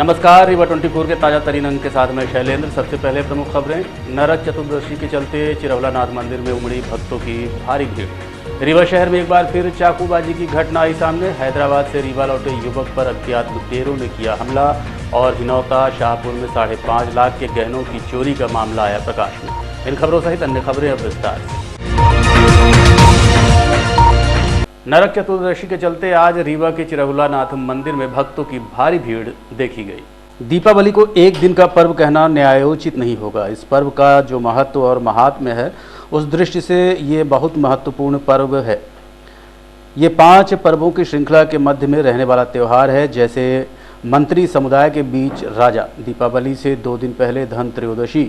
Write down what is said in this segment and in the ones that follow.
नमस्कार, रीवा 24 के ताज़ा तरीन अंक के साथ मैं शैलेंद्र। सबसे पहले प्रमुख खबरें। नरक चतुर्दशी के चलते चिरौलानाथ मंदिर में उमड़ी भक्तों की भारी भीड़। रीवा शहर में एक बार फिर चाकूबाजी की घटना आई सामने। हैदराबाद से रीवा लौटे युवक पर अज्ञात लुटेरों ने किया हमला और हिनौता शाहपुर में 5.5 लाख के गहनों की चोरी का मामला आया प्रकाश में। इन खबरों सहित अन्य खबरें अब विस्तार से। नरक चतुर्दशी के चलते आज रीवा के चिरौलानाथ मंदिर में भक्तों की भारी भीड़ देखी गई। दीपावली को एक दिन का पर्व कहना न्यायोचित नहीं होगा। इस पर्व का जो महत्व और महात्म्य है, उस दृष्टि से ये बहुत महत्वपूर्ण पर्व है। ये 5 पर्वों की श्रृंखला के मध्य में रहने वाला त्यौहार है। जैसे मंत्री समुदाय के बीच राजा, दीपावली से 2 दिन पहले धन त्रयोदशी,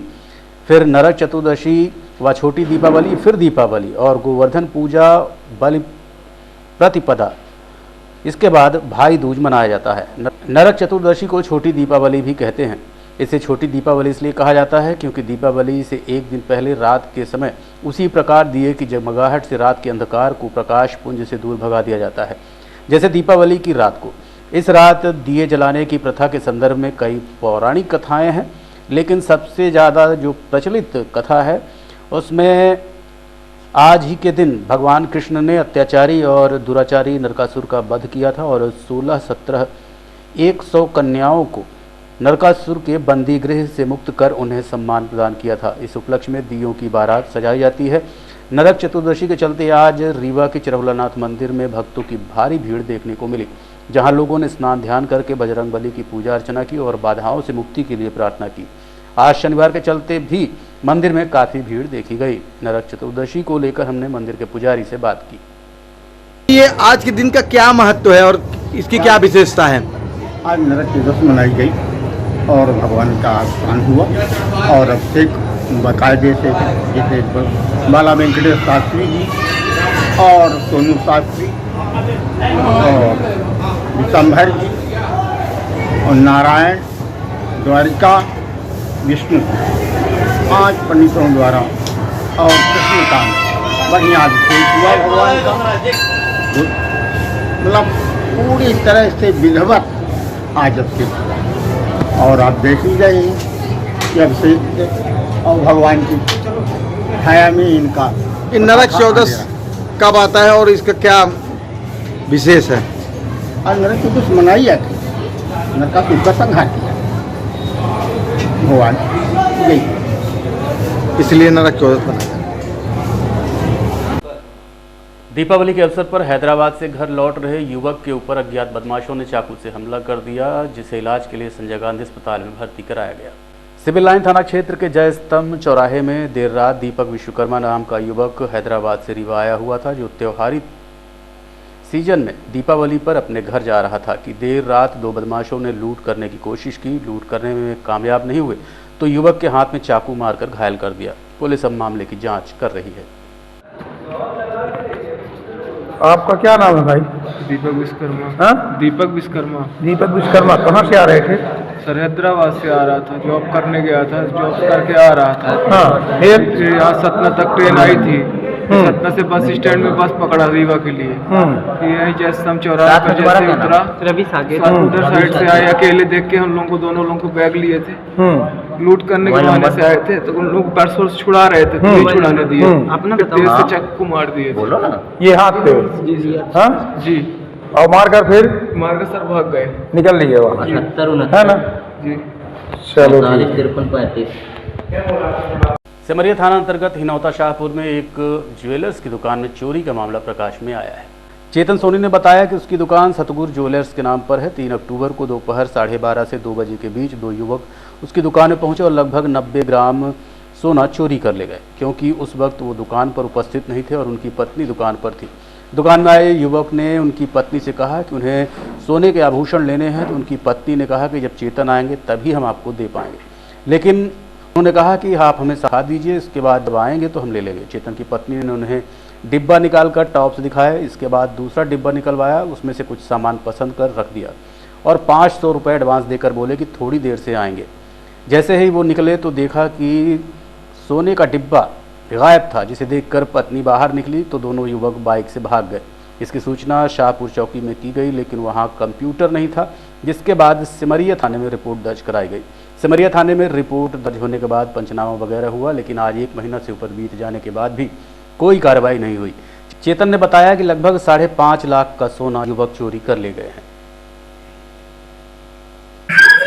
फिर नरक चतुर्दशी व छोटी दीपावली, फिर दीपावली और गोवर्धन पूजा, बलि प्रतिपदा, इसके बाद भाई दूज मनाया जाता है। नरक चतुर्दशी को छोटी दीपावली भी कहते हैं। इसे छोटी दीपावली इसलिए कहा जाता है क्योंकि दीपावली से एक दिन पहले रात के समय उसी प्रकार दिए की जगमगाहट से रात के अंधकार को प्रकाश पुंज से दूर भगा दिया जाता है, जैसे दीपावली की रात को। इस रात दिए जलाने की प्रथा के संदर्भ में कई पौराणिक कथाएँ हैं, लेकिन सबसे ज़्यादा जो प्रचलित कथा है उसमें आज ही के दिन भगवान कृष्ण ने अत्याचारी और दुराचारी नरकासुर का वध किया था और 16-17 100 कन्याओं को नरकासुर के बंदी गृह से मुक्त कर उन्हें सम्मान प्रदान किया था। इस उपलक्ष्य में दियों की बारात सजाई जाती है। नरक चतुर्दशी के चलते आज रीवा के चिरौलानाथ मंदिर में भक्तों की भारी भीड़ देखने को मिली, जहां लोगों ने स्नान ध्यान करके बजरंग बली की पूजा अर्चना की और बाधाओं से मुक्ति के लिए प्रार्थना की। आज शनिवार के चलते भी मंदिर में काफ़ी भीड़ देखी गई। नरक चतुर्दशी को लेकर हमने मंदिर के पुजारी से बात की। ये आज के दिन का क्या महत्व है और इसकी क्या विशेषता है? आज नरक चतुर्दशी मनाई गई और भगवान का स्नान हुआ और अब से बाकायदे से जैसे बाला वेंकटेश शास्त्री जी और सोनू शास्त्री और विशंभर जी और नारायण, द्वारिका, विष्णु, 5 पंडितों द्वारा और कृष्ण का बढ़िया अभिषेक हुआ भगवान का। मतलब पूरी तरह से विधिवत आज अभिषेक हुआ और आप देख ही रहे हैं कि अभिषेक और भगवान की छाया में इनका नरक चतुर्दशी कब आता है और इसका क्या विशेष है? और नरक चतुर्दशी मनाई जाती है। नरकासुर का संहार किया भगवान गई, इसलिए नरक चतुर्दशी मनाया। दीपावली के अवसर पर हैदराबाद से घर लौट रहे युवक के ऊपर अज्ञात बदमाशों ने चाकू से हमला कर दिया, जिसे इलाज के लिए संजय गांधी अस्पताल में भर्ती कराया गया। सिविल लाइन थाना क्षेत्र के जय स्तंभ चौराहे में देर रात दीपक विश्वकर्मा नाम का युवक हैदराबाद से रीवा आया हुआ था, जो त्योहारी सीजन में दीपावली पर अपने घर जा रहा था कि देर रात 2 बदमाशों ने लूट करने की कोशिश की। लूट करने में कामयाब नहीं हुए तो युवक के हाथ में चाकू मारकर घायल कर दिया। पुलिस अब मामले की जांच कर रही है। आपका क्या नाम है भाई? दीपक विश्वकर्मा। हाँ? दीपक विश्वकर्मा। दीपक विश्वकर्मा कहाँ से आ रहे थे? सर हैदराबाद से आ रहा था, जॉब करने गया था, जॉब करके आ रहा था। हाँ, फिर यहाँ सतना तक ट्रेन आई थी। सतना से बस स्टैंड में बस पकड़ा रीवा के लिए। यही जैसे हम चौराहे पर जैसे उतरा, उधर साइड से आए, अकेले देख के हम लोगों को, दोनों लोगों को बैग लिए थे, लूट करने के बहाने से आए थे। तो उन लोग पर्स वर्स छुड़ा रहे थे, तो छुड़ाने दिए, तेज से चाकू मार दिए थे। ये हाथ पे? जी हाँ जी। और मारकर फिर मारकर सर भाग गए, निकल लिए वहाँ, है ना जी। चलो सिमरिया थाना अंतर्गत हिनौता शाहपुर में एक ज्वेलर्स की दुकान में चोरी का मामला प्रकाश में आया है। चेतन सोनी ने बताया कि उसकी दुकान सतगुरु ज्वेलर्स के नाम पर है। 3 अक्टूबर को दोपहर 12:30 से 2 बजे के बीच 2 युवक उसकी दुकान में पहुंचे और लगभग 90 ग्राम सोना चोरी कर ले गए, क्योंकि उस वक्त वो दुकान पर उपस्थित नहीं थे और उनकी पत्नी दुकान पर थी। दुकान में आए युवक ने उनकी पत्नी से कहा कि उन्हें सोने के आभूषण लेने हैं, तो उनकी पत्नी ने कहा कि जब चेतन आएंगे तभी हम आपको दे पाएंगे, लेकिन उन्होंने कहा कि आप हमें सिखा दीजिए, इसके बाद जब आएंगे तो हम ले लेंगे। चेतन की पत्नी ने उन्हें डिब्बा निकालकर टॉप्स दिखाए, इसके बाद दूसरा डिब्बा निकलवाया, उसमें से कुछ सामान पसंद कर रख दिया और 500 रुपये एडवांस देकर बोले कि थोड़ी देर से आएंगे। जैसे ही वो निकले तो देखा कि सोने का डिब्बा गायब था, जिसे देखकर पत्नी बाहर निकली तो दोनों युवक बाइक से भाग गए। इसकी सूचना शाहपुर चौकी में की गई, लेकिन वहां कंप्यूटर नहीं था, जिसके बाद सिमरिया थाने में रिपोर्ट दर्ज कराई गई। सिमरिया थाने में रिपोर्ट दर्ज होने के बाद पंचनामा वगैरह हुआ, लेकिन आज 1 महीना से ऊपर बीत जाने के बाद भी कोई कार्रवाई नहीं हुई। चेतन ने बताया कि लगभग 5.5 लाख का सोना युवक चोरी कर ले गए हैं।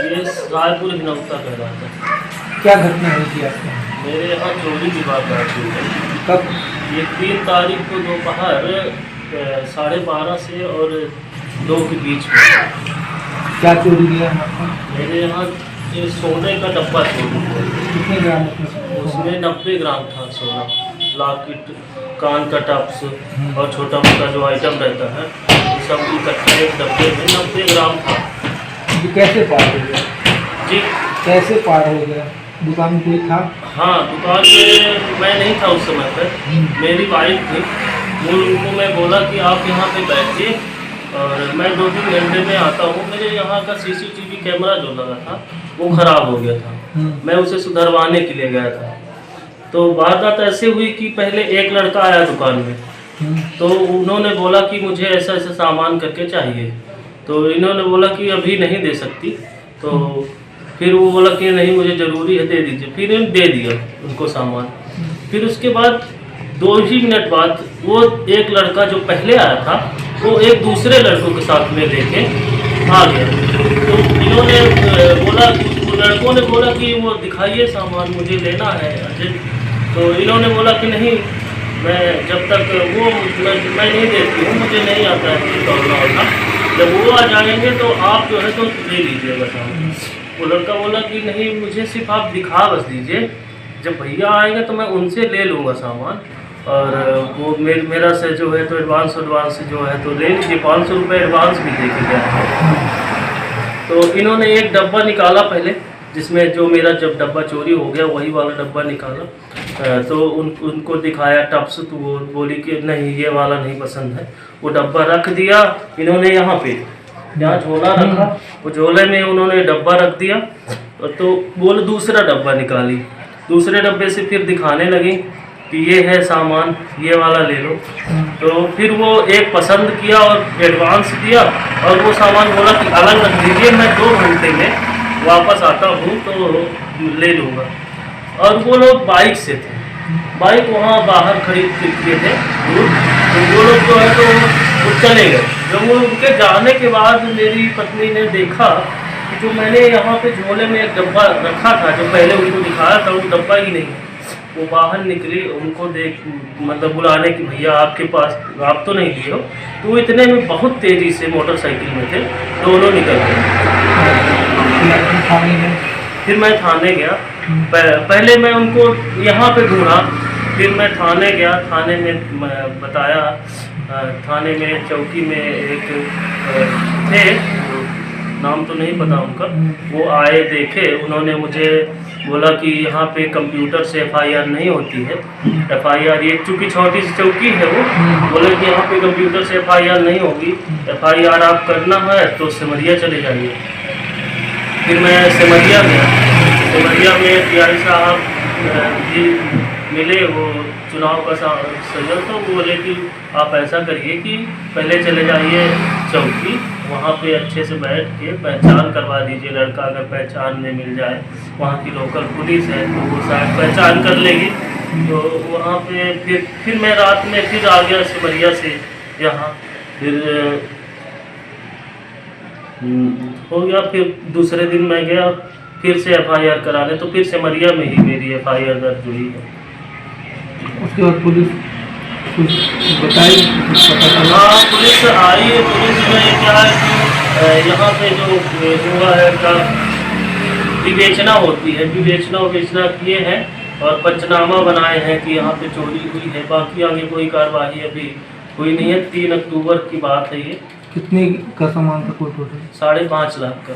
ये रायपुर हिनौता कह रहा था। क्या घटना हुई थी आपके यहाँ? मेरे यहाँ चोरी की वारदात हुई है। कब? ये 3 तारीख को दोपहर 12:30 से और 2 के बीच में। क्या चोरी किया है आपका? मेरे यहाँ ये सोने का डब्बा चोरी हुआ। कितने ग्राम उसमें? उसमें 90 ग्राम था सोना, लॉकेट, कान का टप्स और छोटा मोटा जो आइटम रहता है ये सब इकट्ठे एक डब्बे में 90 ग्राम था। ये कैसे पार हो गया? जी, कैसे पार हो गया? दुकान में कोई था? हाँ, दुकान में मैं नहीं था उस समय पर, मेरी वाइफ थी। उनको मैं बोला कि आप यहाँ पे बैठिए और मैं 2-3 घंटे में आता हूँ। मेरे यहाँ का CCTV कैमरा जो लगा था वो ख़राब हो गया था, मैं उसे सुधरवाने के लिए गया था। तो वारदात ऐसे हुई कि पहले एक लड़का आया दुकान में, तो उन्होंने बोला कि मुझे ऐसा ऐसा सामान करके चाहिए। तो इन्होंने बोला कि अभी नहीं दे सकती, तो फिर वो बोला कि नहीं मुझे ज़रूरी है, दे दीजिए। फिर इन्होंने दे दिया उनको सामान। फिर उसके बाद 2 ही मिनट बाद वो एक लड़का जो पहले आया था वो एक दूसरे लड़कों के साथ में लेके आ गया। तो इन्होंने बोला, लड़कों ने बोला कि वो दिखाइए सामान, मुझे लेना है अर्जेंट। तो इन्होंने बोला कि नहीं, मैं जब तक वो मैं नहीं देती हूँ, मुझे नहीं आता है कि तोड़ना होगा। जब वो आ जाएंगे तो आप जो है तो ले लीजिएगा सामान। वो लड़का बोला कि नहीं, मुझे सिर्फ आप दिखा बस दीजिए, जब भैया आएंगे तो मैं उनसे ले लूँगा सामान। और वो मेरा से जो है तो एडवांस जो है तो ले लीजिए, 500 रुपये एडवांस भी दे के गया। तो इन्होंने एक डब्बा निकाला पहले, जिसमें जो मेरा जब डब्बा चोरी हो गया वही वाला डब्बा निकाला। तो उनको दिखाया टप्स, तो वो बोली कि नहीं ये वाला नहीं पसंद है। वो डब्बा रख दिया इन्होंने यहाँ पे, जहाँ झोला रखा वो झोले में उन्होंने डब्बा रख दिया। तो बोले दूसरा डब्बा निकाली, दूसरे डब्बे से फिर दिखाने लगी कि ये है सामान, ये वाला ले लो। तो फिर वो एक पसंद किया और एडवांस दिया, और वो सामान बोला कि अलग रख दीजिए, मैं 2 घंटे में वापस आता हूँ तो ले लूँगा। और वो लोग बाइक से थे, बाइक वहाँ बाहर खड़ी किए थे, तो वो लोग जो है तो वो चले गए। जब वो उनके जाने के बाद मेरी पत्नी ने देखा कि जो मैंने यहाँ पे झोले में एक डब्बा रखा था, जो पहले उनको दिखाया था, वो डब्बा ही नहीं। वो बाहर निकली, उनको देख मतलब बुलाने की भैया आपके पास आप तो नहीं दिए हो। तो वो इतने में बहुत तेज़ी से मोटरसाइकिल में थे, दोनों निकल गए। फिर मैं थाने गया, पहले मैं उनको यहाँ पे ढूंढा, फिर मैं थाने गया। थाने में बताया, थाने में चौकी में एक थे, नाम तो नहीं पता उनका, वो आए, देखे, उन्होंने मुझे बोला कि यहाँ पे कंप्यूटर से FIR नहीं होती है। FIR ये चूँकि छोटी सी चौकी है, वो बोले कि यहाँ पे कंप्यूटर से FIR नहीं होगी, FIR आप करना है तो सिमरिया चले जाइए। फिर मैं सिमरिया गया, सिमरिया में PI साहब जी मिले, वो चुनाव का सजल, तो वो बोले कि आप ऐसा करिए कि पहले चले जाइए चौकी, वहाँ पे अच्छे से बैठ के पहचान करवा दीजिए। लड़का अगर पहचान में मिल जाए, वहाँ की लोकल पुलिस है तो वो शायद पहचान कर लेगी। तो वहाँ पे फिर मैं रात में फिर आ गया सिमरिया से यहाँ, फिर हो गया। फिर दूसरे दिन मैं गया फिर से FIR कराने, तो फिर सिमरिया में ही मेरी FIR दर्ज हुई है। उसके बाद पुलिस कुछ बताई? हाँ, पुलिस आई है। पुलिस में क्या है कि यहाँ पे जो हुआ है का विवेचना होती है, विवेचना किए हैं और पंचनामा बनाए हैं कि यहाँ पे चोरी हुई है। बाकी आगे कोई कार्रवाई अभी हुई नहीं है। 3 अक्टूबर की बात है ये। कितने का सामान था कोई टोटल? 5.5 लाख का।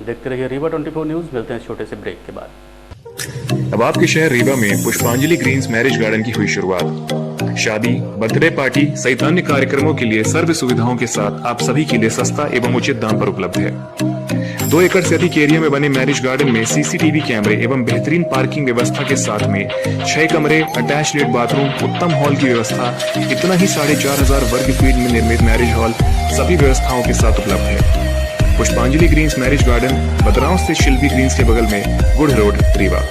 देखते रहिए रीवा 24 न्यूज़। मिलते हैं छोटे से ब्रेक के बाद। अब आपके शहर रीवा में पुष्पांजलि ग्रीन्स मैरिज गार्डन की हुई शुरुआत। शादी, बर्थडे पार्टी सहित अन्य कार्यक्रमों के लिए सर्व सुविधाओं के साथ आप सभी के लिए सस्ता एवं उचित दाम पर उपलब्ध है। 2 एकड़ से अधिक एरिया में बने मैरिज गार्डन में सीसीटीवी कैमरे एवं बेहतरीन पार्किंग व्यवस्था के साथ में 6 कमरे, अटैच लेट बाथरूम, उत्तम हॉल की व्यवस्था, इतना ही 4500 वर्ग फीट में निर्मित मैरिज हॉल सभी व्यवस्थाओं के साथ उपलब्ध है। पुष्पांजलि ग्रीन्स मैरिज गार्डन, बदरांव से शिल्पी ग्रीन्स के बगल में, गुड़ रोड, रीवा।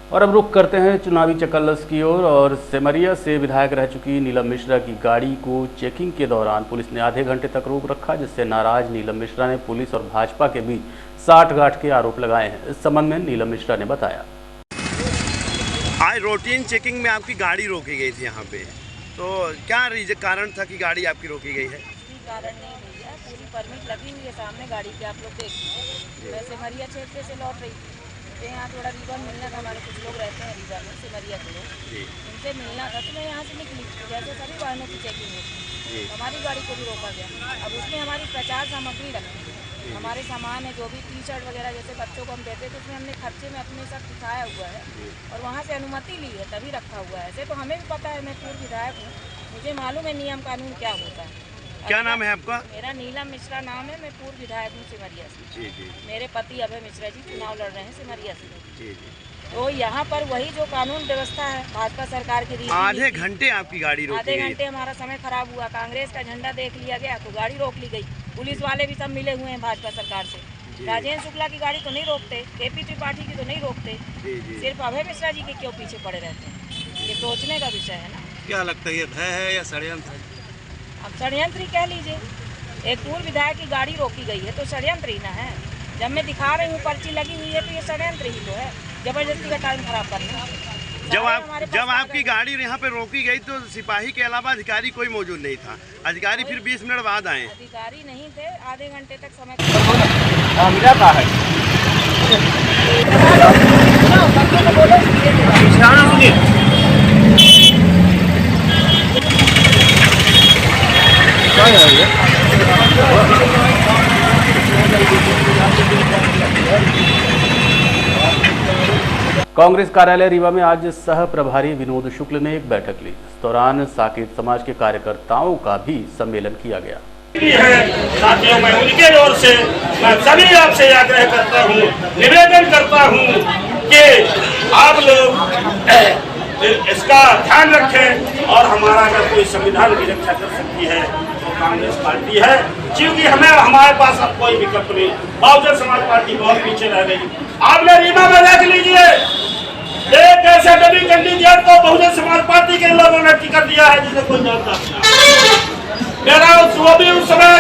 और अब रुख करते हैं चुनावी चकल्लस की ओर और सेमरिया से विधायक रह चुकी नीलम मिश्रा की गाड़ी को चेकिंग के दौरान पुलिस ने आधे घंटे तक रोक रखा, जिससे नाराज नीलम मिश्रा ने पुलिस और भाजपा के बीच साठगांठ के आरोप लगाए हैं। इस संबंध में नीलम मिश्रा ने बताया, आज रूटीन चेकिंग में आपकी गाड़ी रोकी गई थी यहाँ पे, तो क्या कारण था कि गाड़ी आपकी रोकी गई है? कारण नहीं भैया, पूरी परमिट लगी हुई है सामने गाड़ी के, आप लोग देखिए। मैं सिमरिया क्षेत्र से लौट रही थी, मुझे यहाँ थोड़ा रीवा मिलना था, हमारे कुछ लोग रहते हैं रीवा में, सिमरिया के लोग, उनसे मिलना था, तो मैं यहाँ से निकली। जैसे सभी वाहनों की चेकिंग होती है, हमारी गाड़ी को भी रोका गया। अब उसमें हमारी प्रचार सामग्री रखी है, हमारे सामान है, जो भी टी शर्ट वगैरह जैसे बच्चों को हम देते हैं, तो उसमें हमने खर्चे में अपने साथ दिखाया हुआ है और वहाँ से अनुमति ली है तभी रखा हुआ है। ऐसे तो हमें भी पता है, मैं पूर्व विधायक हूँ, मुझे मालूम है नियम कानून क्या होता है। क्या नाम है आपका? मेरा नीलम मिश्रा नाम है, मैं पूर्व विधायक हूँ सिमरिया से। जी जी। मेरे पति अभय मिश्रा जी चुनाव लड़ रहे हैं सिमरिया से। जी जी। तो यहाँ पर वही जो कानून व्यवस्था है भाजपा सरकार की, आधे घंटे आपकी गाड़ी रोकी आधे गई। घंटे हमारा समय खराब हुआ, कांग्रेस का झंडा देख लिया गया तो गाड़ी रोक ली गई। पुलिस वाले भी सब मिले हुए हैं भाजपा सरकार से। राजेंद्र शुक्ला की गाड़ी तो नहीं रोकते, केपी त्रिपाठी की तो नहीं रोकते, सिर्फ अभय मिश्रा जी के क्यों पीछे पड़े रहते हैं? ये सोचने का विषय है ना। क्या लगता है, ये भय है या षड्यंत्र है? अब षड्यंत्र ही कह लीजिए, एक पूर्व विधायक की गाड़ी रोकी गई है तो षड्यंत्र ही ना है। जब मैं दिखा रही हूँ पर्ची लगी हुई है तो ये षड्यंत्र ही तो है, जबरदस्ती का टाइम खराब करना। जब आपकी गाड़ी यहाँ पे रोकी गई तो सिपाही के अलावा अधिकारी कोई मौजूद नहीं था, अधिकारी फिर 20 मिनट बाद आए। अधिकारी नहीं थे, आधे घंटे तक समय कांग्रेस कार्यालय रीवा में आज सह प्रभारी विनोद शुक्ल ने एक बैठक ली। इस दौरान साकेत समाज के कार्यकर्ताओं का भी सम्मेलन किया गया। साथियों, मैं उनके ओर से मैं सभी आपसे आग्रह करता हूँ, निवेदन करता हूँ कि आप लोग इसका ध्यान रखें और हमारा अगर कोई संविधान की रक्षा कर सकती है तो कांग्रेस पार्टी है, क्योंकि हमारे पास अब कोई विकल्प नहीं। बहुजन समाज पार्टी बहुत पीछे रह गई। आपने रीवा में देख लीजिए, एक ऐसे डमी कैंडिडेट को बहुजन समाज पार्टी के लोगों ने टिकट दिया है जिसे कोई जानता नहीं। मेरा वो भी उस समय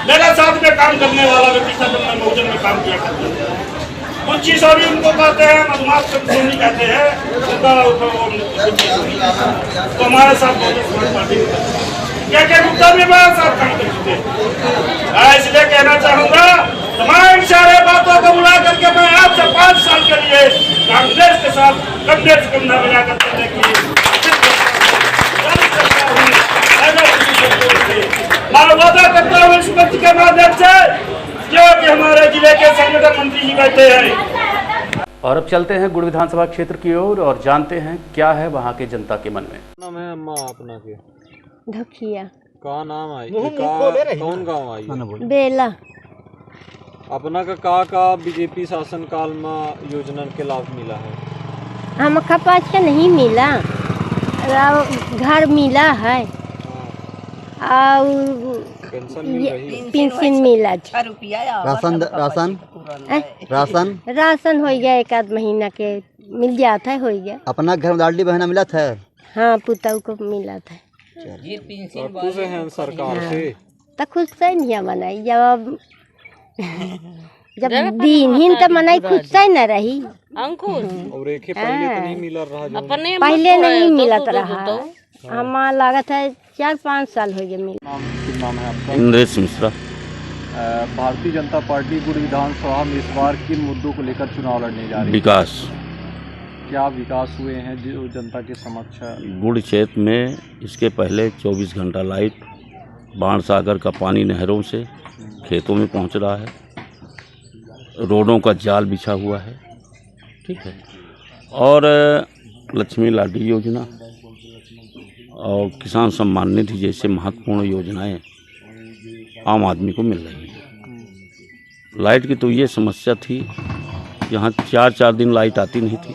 मेरे साथ में काम करने वाला व्यक्ति था जब मैं बहुजन में काम किया करता था। कुछ सोनी उनको कहते हैं, मधुमास सोनी कहते हैं, तो हमारे साथ बहुजन समाज पार्टी क्या गुप्ता भी हमारे साथ काम कर चुके हैं। इसलिए कहना चाहूँगा, तमाम सारे बातों को बुला करके मैं आपसे 5 साल के लिए कांग्रेस के साथ कंधे से कंधा मिलाकर चलने की वादा करता हूँ इस मंच के माध्यम से, जो कि हमारे जिले के संगठन मंत्री जी बैठे हैं। और अब चलते हैं गुड़ विधानसभा क्षेत्र की ओर और जानते हैं क्या है वहां के जनता के मन में। नाम है अम्मा अपना के धकिया का नाम आई कौन गाँव आई बेला अपना का बीजेपी शासन काल में योजना के लाभ मिला है? हम पास का नहीं मिला, घर मिला है और पेंशन मिला, राशन हो गया, एक आध महीना के मिल जाता है, हो गया। अपना घर में लाडली बहना मिला था? हाँ, पुताऊ को मिला था। खुश हैं सरकार से? तो खुश से नहीं मनाई, जब दिन ही तो मनाई, खुश से न रही। और एक पहले तो नहीं मिला रहा, पहले नहीं मिलत रहा, हमारा लागत है 4-5 साल हो गए मिला। नाम है आपका? इंद्रेश मिश्रा। भारतीय जनता पार्टी गुड़ विधानसभा में इस बार किन मुद्दों को लेकर चुनाव लड़ने जा रही है? विकास। क्या विकास हुए हैं जो जनता के समक्ष? गुड़ क्षेत्र में इसके पहले 24 घंटा लाइट, बाण सागर का पानी नहरों से खेतों में पहुंच रहा है, रोडों का जाल बिछा हुआ है, ठीक है, और लक्ष्मी लाडली योजना और किसान सम्मान निधि जैसे महत्वपूर्ण योजनाएं आम आदमी को मिल रही है। लाइट की तो ये समस्या थी, यहाँ 4-4 दिन लाइट आती नहीं थी।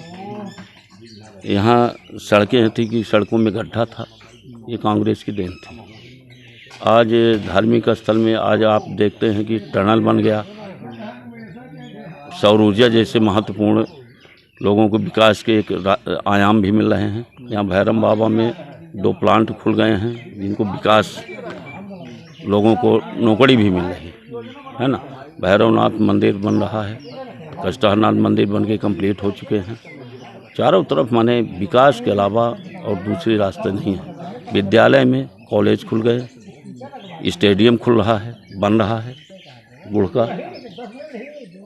यहाँ सड़कें थी कि सड़कों में गड्ढा था, ये कांग्रेस की देन थी। आज धार्मिक स्थल में आज आप देखते हैं कि टनल बन गया, सौर ऊर्जा जैसे महत्वपूर्ण लोगों को विकास के एक आयाम भी मिल रहे हैं। यहाँ भैरम बाबा में 2 प्लांट खुल गए हैं जिनको विकास लोगों को नौकरी भी मिल रही है ना। भैरवनाथ मंदिर बन रहा है, कष्टहरनाथ मंदिर बन के कम्प्लीट हो चुके हैं। चारों तरफ माने विकास के अलावा और दूसरे रास्ते नहीं हैं। विद्यालय में कॉलेज खुल गए, स्टेडियम खुल रहा है, बन रहा है गुड़ का,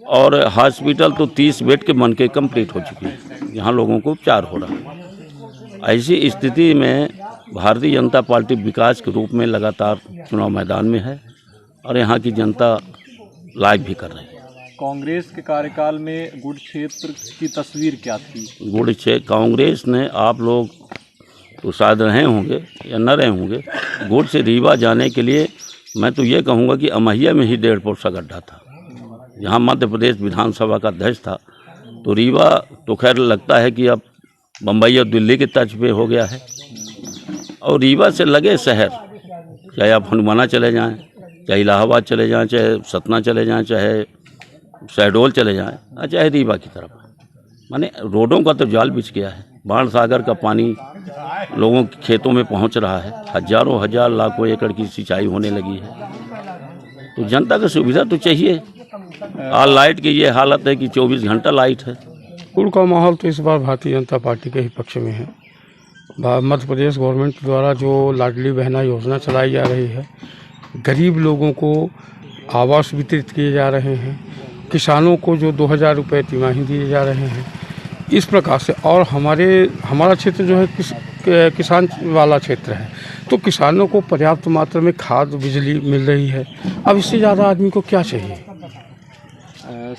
और हॉस्पिटल तो 30 बेड के बन के कम्प्लीट हो चुकी है, यहाँ लोगों को उपचार हो रहा है। ऐसी स्थिति में भारतीय जनता पार्टी विकास के रूप में लगातार चुनाव मैदान में है और यहाँ की जनता लाइक भी कर रही है। कांग्रेस के कार्यकाल में गुड़ क्षेत्र की तस्वीर क्या थी? गुड़ क्षेत्र कांग्रेस ने, आप लोग तो शायद रहे होंगे या न रहे होंगे, गुड़ से रीवा जाने के लिए मैं तो ये कहूँगा कि अमहिया में ही 1.5 फुट सा गड्ढा था। यहाँ मध्य प्रदेश विधानसभा का अध्यक्ष था, तो रीवा तो खैर लगता है कि अब बम्बई और दिल्ली के तर्ज पे हो गया है। और रीवा से लगे शहर, चाहे आप हनुमाना चले जाएं, चाहे इलाहाबाद चले जाएं, चाहे सतना चले जाएं, चाहे शहडोल चले जाएं, चाहे रीवा की तरफ, माने रोडों का तो जाल बिछ गया है। बाण सागर का पानी लोगों के खेतों में पहुंच रहा है, हजारों हजार लाखों एकड़ की सिंचाई होने लगी है। तो जनता को सुविधा तो चाहिए। आज लाइट की ये हालत है कि 24 घंटा लाइट है। गुड़ का माहौल तो इस बार भारतीय जनता पार्टी के ही पक्ष में है। मध्य प्रदेश गवर्नमेंट द्वारा जो लाडली बहना योजना चलाई जा रही है, गरीब लोगों को आवास वितरित किए जा रहे हैं, किसानों को जो 2000 रुपये तिमाही दिए जा रहे हैं, इस प्रकार से। और हमारा क्षेत्र जो है किसान वाला क्षेत्र है, तो किसानों को पर्याप्त मात्रा में खाद बिजली मिल रही है। अब इससे ज़्यादा आदमी को क्या चाहिए?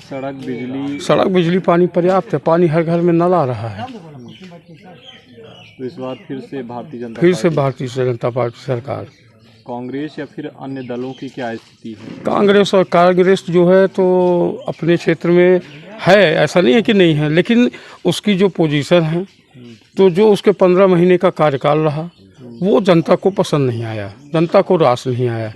सड़क बिजली पानी पर्याप्त है, पानी हर घर में नल आ रहा है। तो इस बार फिर से भारतीय जनता पार्टी सरकार। कांग्रेस या फिर अन्य दलों की क्या स्थिति है? कांग्रेस जो है तो अपने क्षेत्र में है, ऐसा नहीं है कि नहीं है, लेकिन उसकी जो पोजीशन है, तो जो उसके 15 महीने का कार्यकाल रहा, वो जनता को पसंद नहीं आया, जनता को रास नहीं आया।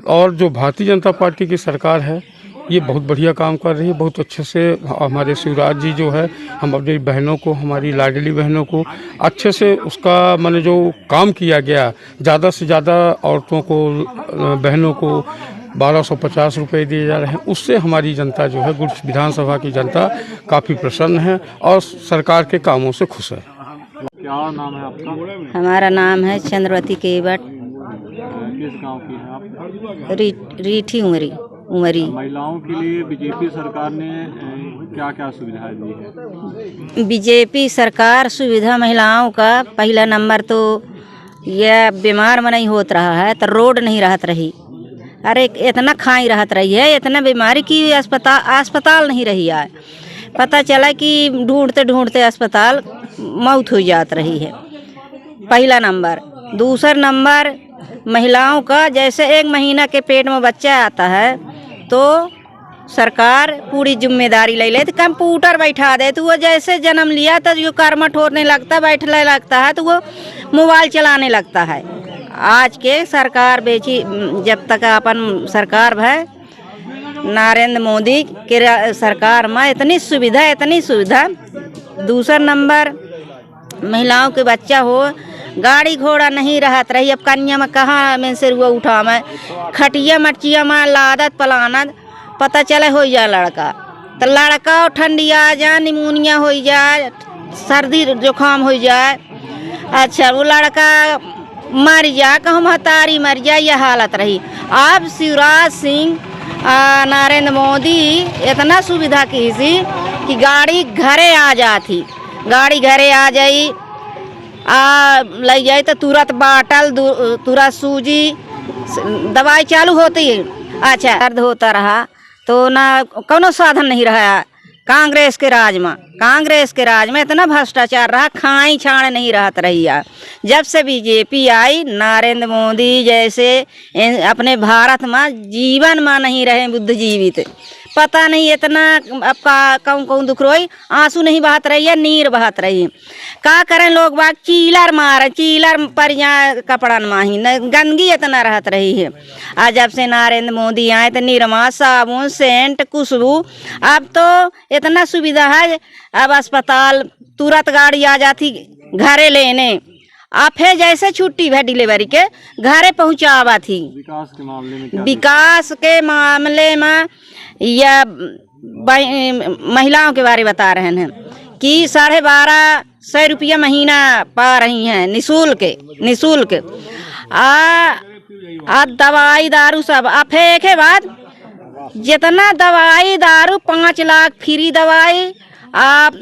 और जो भारतीय जनता पार्टी की सरकार है, ये बहुत बढ़िया काम कर रही है, बहुत अच्छे से। हमारे शिवराज जी जो है, हम अपनी बहनों को, हमारी लाडली बहनों को अच्छे से उसका माने जो काम किया गया, ज़्यादा से ज़्यादा औरतों को, बहनों को 1250 रुपये दिए जा रहे हैं। उससे हमारी जनता जो है, गुड़ विधानसभा की जनता काफ़ी प्रसन्न है और सरकार के कामों से खुश है। क्या नाम है आपका? हमारा नाम है चंद्रवती केवट। किस गांव की हैं आप? रीठी उमरी। महिलाओं के लिए बीजेपी सरकार ने क्या क्या सुविधाएं दी है? बीजेपी सरकार सुविधा महिलाओं का पहला नंबर तो यह बीमार में नहीं होत रहा है, तो रोड नहीं रहत रही। अरे इतना खाई रहत रही है, इतना बीमारी की अस्पताल नहीं रही है। पता चला कि ढूंढते ढूंढते अस्पताल मौत हो जात रही है, पहला नंबर। दूसरा नंबर महिलाओं का, जैसे 1 महीना के पेट में बच्चा आता है तो सरकार पूरी जिम्मेदारी ले लेती, कंप्यूटर बैठा दे, तो वो जैसे जन्म लिया तो जो कर्मठ होने लगता, बैठने लगता है, तो वो मोबाइल चलाने लगता है। आज के सरकार बेची, जब तक अपन सरकार है नरेंद्र मोदी के सरकार में इतनी सुविधा। दूसरा नंबर महिलाओं के बच्चा हो, गाड़ी घोड़ा नहीं रहत रही। अब कन्या में कहाँ में से रुआ उठा में, खटिया मटिया में लादत पलानत, पता चले हो जाए लड़का, तो लड़का ठंडी आ जाए, निमोनिया हो जाए, सर्दी जुकाम हो जाए, अच्छा वो लड़का मर जाए, कहूँ महतारी मर जाए, यह हालत रही। अब शिवराज सिंह नरेंद्र मोदी इतना सुविधा की थी कि गाड़ी घरे आ जाती, गाड़ी घरे आ जाई, ले जाए तो तुरंत बाटल, तुरंत सूजी, दवाई चालू होती है। अच्छा दर्द होता रहा तो ना कोनो साधन नहीं रहा, कांग्रेस के राज में इतना भ्रष्टाचार रहा, खाई छाण नहीं रहत रही है। जब से बीजेपी आई, नरेंद्र मोदी जैसे अपने भारत में जीवन में नहीं रहे बुद्धिजीवित, पता नहीं इतना अब का कौन दुख रोई, आंसू नहीं बहत रही है, नीर बहत रही। का करें लोग बाग, चीलर पर यहाँ कपड़ा माही गंदगी इतना रहत रही है। आज जब से नरेंद्र मोदी आए तो निरमा, साबुन, सेंट, खुशबू, अब तो इतना सुविधा है। अब अस्पताल तुरंत गाड़ी आ जाती घरे लेने, अब है जैसे छुट्टी है डिलीवरी के घरे पहुँचावा थी। विकास के मामले में या महिलाओं के बारे बता रहे हैं कि 1250 रुपया महीना पा रही हैं निःशुल्क। दवाई दारू सब अब एक है बात, जितना दवाई दारू 5 लाख फ्री दवाई, आप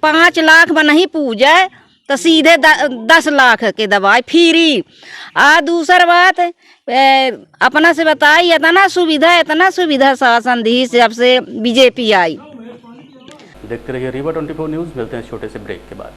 5 लाख में नहीं पूजे तो सीधे 10 लाख के दवाई फ्री। दूसर बात अपना से बताई, इतना सुविधा शासन दी जब से बीजेपी आई। देखते रहिए रीवा 24 न्यूज़। मिलते हैं छोटे से ब्रेक के बाद।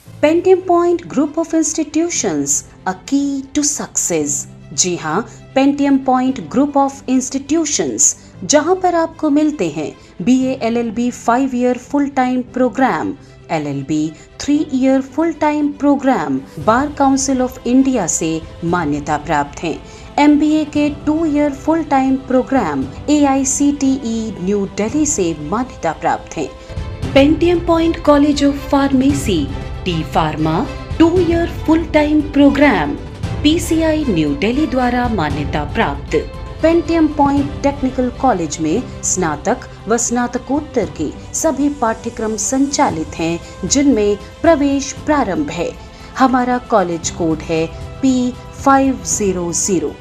Pentium point group of institutions, a key to success. जी हाँ, Pentium point group of institutions, जहाँ पर आपको मिलते हैं BA LLB 5 year full time programme, LLB 3 year full time programme, bar council of India से मान्यता प्राप्त हैं। MBA के 2 year full time programme AICTE new Delhi से मान्यता प्राप्त हैं। Pentium point college of pharmacy, T pharma 2 year full time program PCI New Delhi द्वारा मान्यता प्राप्त। पेंटियम पॉइंट टेक्निकल कॉलेज में स्नातक व स्नातकोत्तर के सभी पाठ्यक्रम संचालित हैं, जिनमें प्रवेश प्रारंभ है। हमारा कॉलेज कोड है P500।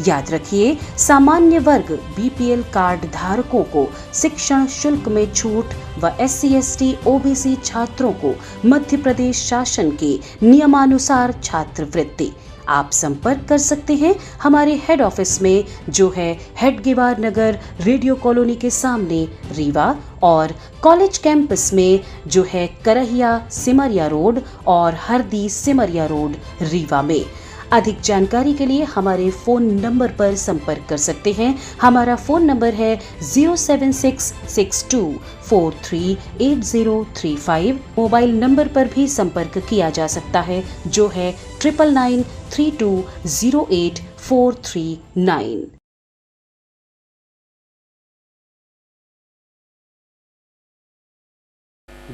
याद रखिए, सामान्य वर्ग BPL कार्ड धारकों को शिक्षण शुल्क में छूट व SC ST OBC छात्रों को मध्य प्रदेश शासन के नियमानुसार छात्रवृत्ति। आप संपर्क कर सकते हैं हमारे हेड ऑफिस में, जो है हेडगेवार नगर, रेडियो कॉलोनी के सामने रीवा, और कॉलेज कैंपस में जो है करहिया सिमरिया रोड और हरदी सिमरिया रोड रीवा में। अधिक जानकारी के लिए हमारे फ़ोन नंबर पर संपर्क कर सकते हैं। हमारा फ़ोन नंबर है 07662438035। मोबाइल नंबर पर भी संपर्क किया जा सकता है, जो है 9992084339।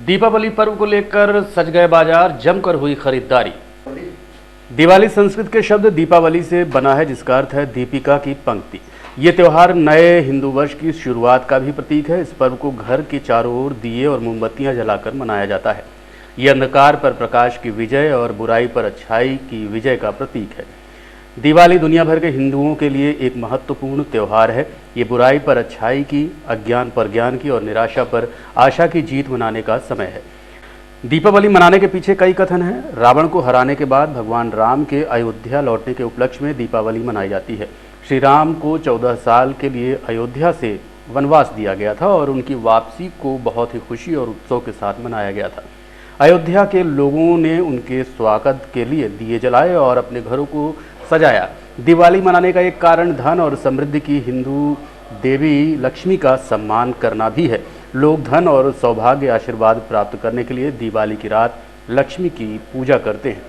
दीपावली पर्व को लेकर सज गए बाजार, जमकर हुई खरीदारी। दिवाली संस्कृत के शब्द दीपावली से बना है, जिसका अर्थ है दीपिका की पंक्ति। ये त्यौहार नए हिंदू वर्ष की शुरुआत का भी प्रतीक है। इस पर्व को घर के चारों ओर दिए और मोमबत्तियां जलाकर मनाया जाता है। ये अंधकार पर प्रकाश की विजय और बुराई पर अच्छाई की विजय का प्रतीक है। दिवाली दुनिया भर के हिंदुओं के लिए एक महत्वपूर्ण त्यौहार है। ये बुराई पर अच्छाई की, अज्ञान पर ज्ञान की और निराशा पर आशा की जीत मनाने का समय है। दीपावली मनाने के पीछे कई कथन हैं। रावण को हराने के बाद भगवान राम के अयोध्या लौटने के उपलक्ष्य में दीपावली मनाई जाती है। श्री राम को 14 साल के लिए अयोध्या से वनवास दिया गया था और उनकी वापसी को बहुत ही खुशी और उत्सव के साथ मनाया गया था। अयोध्या के लोगों ने उनके स्वागत के लिए दिए जलाए और अपने घरों को सजाया। दिवाली मनाने का एक कारण धन और समृद्धि की हिंदू देवी लक्ष्मी का सम्मान करना भी है। लोग धन और सौभाग्य आशीर्वाद प्राप्त करने के लिए दिवाली की रात लक्ष्मी की पूजा करते हैं।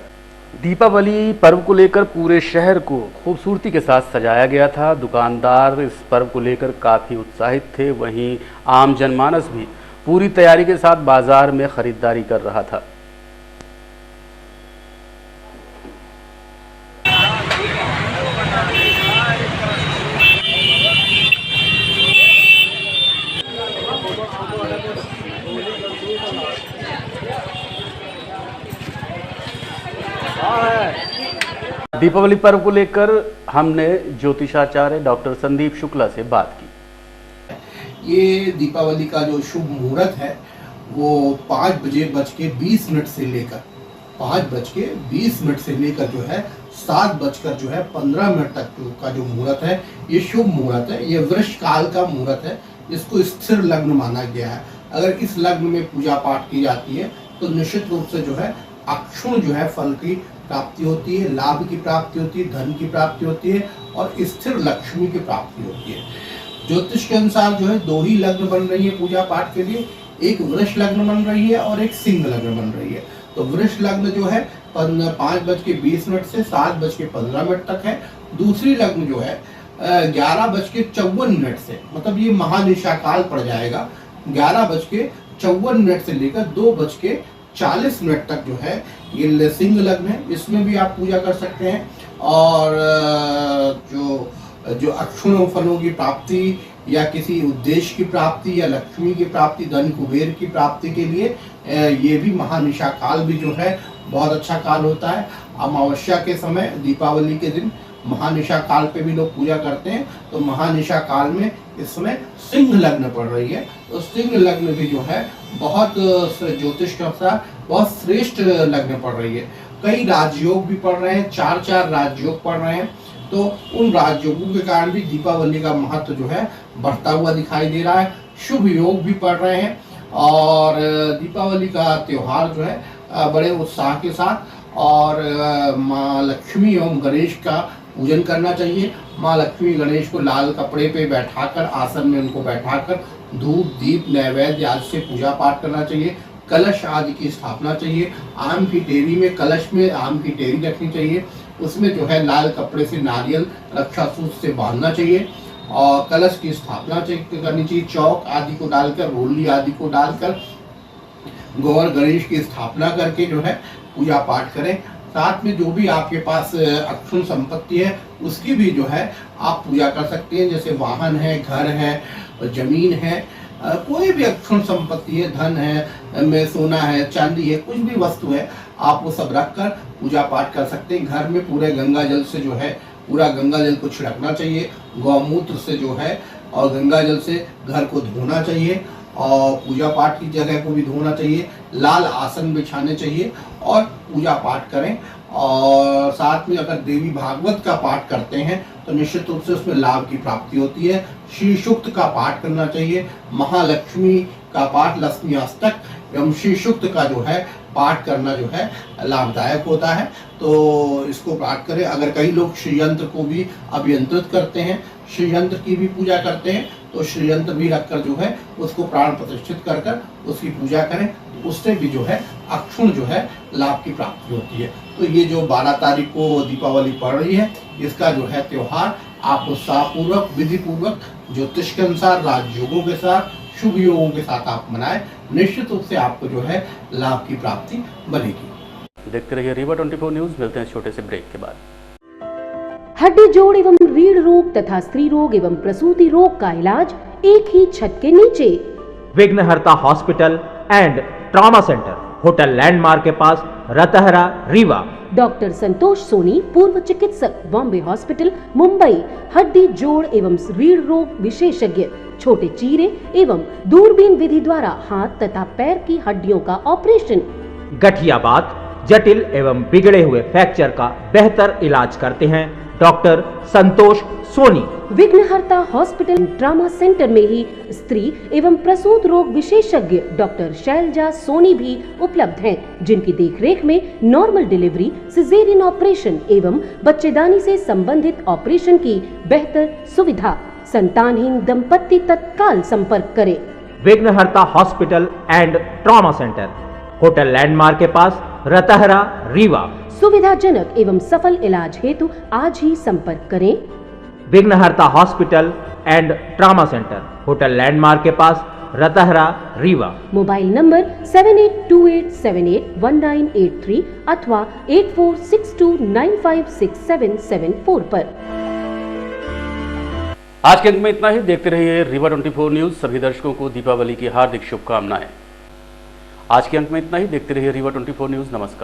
दीपावली पर्व को लेकर पूरे शहर को खूबसूरती के साथ सजाया गया था। दुकानदार इस पर्व को लेकर काफ़ी उत्साहित थे। वहीं आम जनमानस भी पूरी तैयारी के साथ बाजार में खरीदारी कर रहा था। दीपावली पर्व को लेकर हमने ज्योतिषाचार्य डॉक्टर संदीप शुक्ला से बात की। ये दीपावली का जो शुभ मुहूर्त है वो 5:20 से लेकर 5:20 से लेकर जो है 7:15 तक का जो मुहूर्त है, ये शुभ मुहूर्त है। ये वृष काल का मुहूर्त है। इसको स्थिर लग्न माना गया है। अगर इस लग्न में पूजा पाठ की जाती है तो निश्चित रूप से जो है अक्षुण जो है फल की प्राप्ति होती है, लाभ की प्राप्ति होती है, धन की प्राप्ति होती है और स्थिर लक्ष्मी की प्राप्ति होती है। ज्योतिष के अनुसार जो है 2 ही लग्न बन रही है पूजा पाठ के लिए, एक वृष लग्न बन रही है और एक सिंह लग्न बन रही है। तो वृष लग्न जो है 5:20 से 7:15 तक है। दूसरी लग्न जो है 11:54 से, मतलब ये महानिशा काल पड़ जाएगा, 11:54 से लेकर 2:40 तक जो है ये सिंह लग्न है। इसमें भी आप पूजा कर सकते हैं। और जो अक्षुण फलों की प्राप्ति या किसी उद्देश्य की प्राप्ति या लक्ष्मी की प्राप्ति, धन कुबेर की प्राप्ति के लिए ये भी महानिशा काल भी जो है बहुत अच्छा काल होता है। अमावस्या के समय, दीपावली के दिन महानिशा काल पे भी लोग पूजा करते हैं। तो महानिशा काल में इस समय सिंह लग्न पड़ रही है। तो सिंह लग्न भी जो है बहुत ज्योतिष के अनुसार बहुत श्रेष्ठ लग्न पड़ रही है। कई राजयोग भी पड़ रहे हैं, 4 राजयोग पड़ रहे हैं। तो उन राजयोगों के कारण भी दीपावली का महत्व जो है बढ़ता हुआ दिखाई दे रहा है। शुभ योग भी पड़ रहे हैं और दीपावली का त्योहार जो है बड़े उत्साह के साथ और माँ लक्ष्मी एवं गणेश का पूजन करना चाहिए। माँ लक्ष्मी गणेश को लाल कपड़े पे बैठाकर, आसन में उनको बैठाकर धूप दीप नैवेद्य आदि से पूजा पाठ करना चाहिए। कलश आदि की स्थापना चाहिए। आम की टेरी में, कलश में आम की टेरी रखनी चाहिए। उसमें जो है लाल कपड़े से नारियल रक्षा सूत्र से बांधना चाहिए और कलश की स्थापना करनी चाहिए। चौक आदि को डालकर, रोली आदि को डालकर गौर गणेश की स्थापना करके जो है पूजा पाठ करें। साथ में जो भी आपके पास अक्षुण संपत्ति है उसकी भी जो है आप पूजा कर सकते हैं। जैसे वाहन है, घर है, जमीन है, कोई भी अक्षुण संपत्ति है, धन है, में सोना है, चांदी है, कुछ भी वस्तु है, आप वो सब रख कर पूजा पाठ कर सकते हैं। घर में पूरे गंगा जल से जो है पूरा गंगा जल को छिड़कना चाहिए, गौमूत्र से जो है, और गंगा जल से घर को धोना चाहिए और पूजा पाठ की जगह को भी धोना चाहिए। लाल आसन बिछाने चाहिए और पूजा पाठ करें। और साथ में अगर देवी भागवत का पाठ करते हैं तो निश्चित रूप से उसमें लाभ की प्राप्ति होती है। श्री सूक्त का पाठ करना चाहिए। महालक्ष्मी का पाठ, लक्ष्मी अष्टक एवं श्री सूक्त का जो है पाठ करना जो है लाभदायक होता है। तो इसको पाठ करें। अगर कई लोग श्रीयंत्र को भी अभियंत्रित करते हैं, श्रीयंत्र की भी पूजा करते हैं, तो श्रीयंत्र भी रखकर जो है उसको प्राण प्रतिष्ठित कर कर उसकी पूजा करें। उससे भी जो है अक्षुण जो है लाभ की प्राप्ति होती है। तो ये जो 12 तारीख को दीपावली पड़ रही है, इसका जो है त्योहार आप उत्साहपूर्वक, विधि पूर्वक, ज्योतिष के अनुसार, राजयोगों के साथ, शुभ योगों के साथ आप मनाएं। निश्चित रूप से आपको जो है लाभ की प्राप्ति बनेगी। देखते रहिए रीवा 24 न्यूज। मिलते हैं छोटे से ब्रेक के बाद। हड्डी जोड़ एवं रीढ़ रोग तथा स्त्री रोग एवं प्रसूति रोग का इलाज एक ही छत के नीचे। विघ्नहर्ता hospital and trauma centre, hotel landmark के पास, रतहरा, रीवा। डॉक्टर संतोष सोनी, पूर्व चिकित्सक, बॉम्बे हॉस्पिटल, मुंबई। हड्डी जोड़ एवं रीढ़ रोग विशेषज्ञ, छोटे चीरे एवं दूरबीन विधि द्वारा हाथ तथा पैर की हड्डियों का ऑपरेशन। गठियाबात, जटिल एवं बिगड़े हुए फ्रैक्चर का बेहतर इलाज करते हैं डॉक्टर संतोष सोनी। विघ्नहर्ता हॉस्पिटल ट्रॉमा सेंटर में ही स्त्री एवं प्रसूत रोग विशेषज्ञ डॉक्टर शैलजा सोनी भी उपलब्ध हैं, जिनकी देखरेख में नॉर्मल डिलीवरी, सिजेरियन ऑपरेशन एवं बच्चेदानी से संबंधित ऑपरेशन की बेहतर सुविधा। संतानहीन दंपत्ति तत्काल संपर्क करें। विघ्नहर्ता hospital and trauma centre, hotel landmark के पास, रतहरा, रीवा। सुविधाजनक एवं सफल इलाज हेतु आज ही संपर्क करें। विघ्नहर्ता hospital and trauma centre, hotel landmark के पास, रतहरा, रीवा। मोबाइल नंबर 7828781983 अथवा 8462956774 पर। आज के अंक में इतना ही। देखते रहिए रीवा 24 न्यूज। सभी दर्शकों को दीपावली की हार्दिक शुभकामनाएं। आज के अंक में इतना ही। देखते रहिए रीवा 24 न्यूज। नमस्कार।